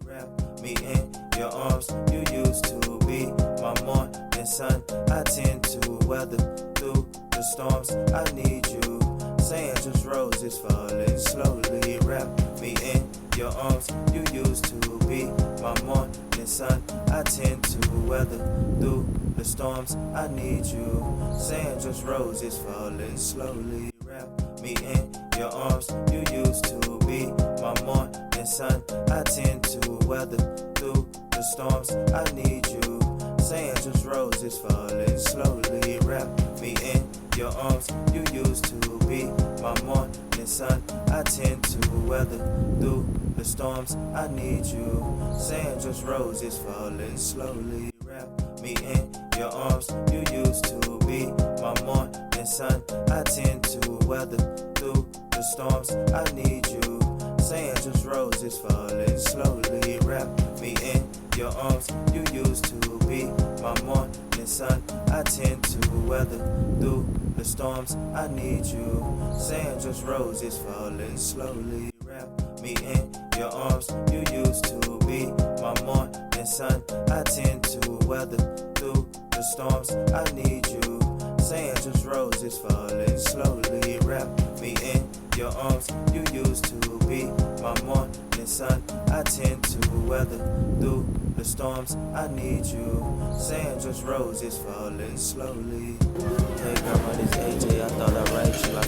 Wrap me in your arms, you used to be my morning sun. I tend to weather through the storms. I need you. Saying just roses falling slowly. Wrap me in your arms, you used to be my morning sun. I tend to weather through the storms. I need you. Saying just roses falling slowly. Wrap me in your arms, you used to be my morning sun. I tend to weather through the storms. I need you. Saying just roses falling slowly. Wrap me in your arms, you used to be my morning sun. I tend to weather through the storms. I need you. Saying just roses falling slowly. Wrap me in your arms, you used to be my morning sun. I tend to weather through the storms. I need you. Saying just roses falling slowly. Wrap me in your arms, you used to be my morning sun. I tend to weather through the storms. I need you. Saying just roses falling slowly. Wrap me in your arms, you used to be my morning sun. I tend to weather through the storms. I need you. Saying just roses falling slowly. Wrap me in your arms, you used to be my morning sun. I tend to weather through the storms. I need you. Saying just roses falling slowly. Hey girl, my name's AJ. I thought I'd write you.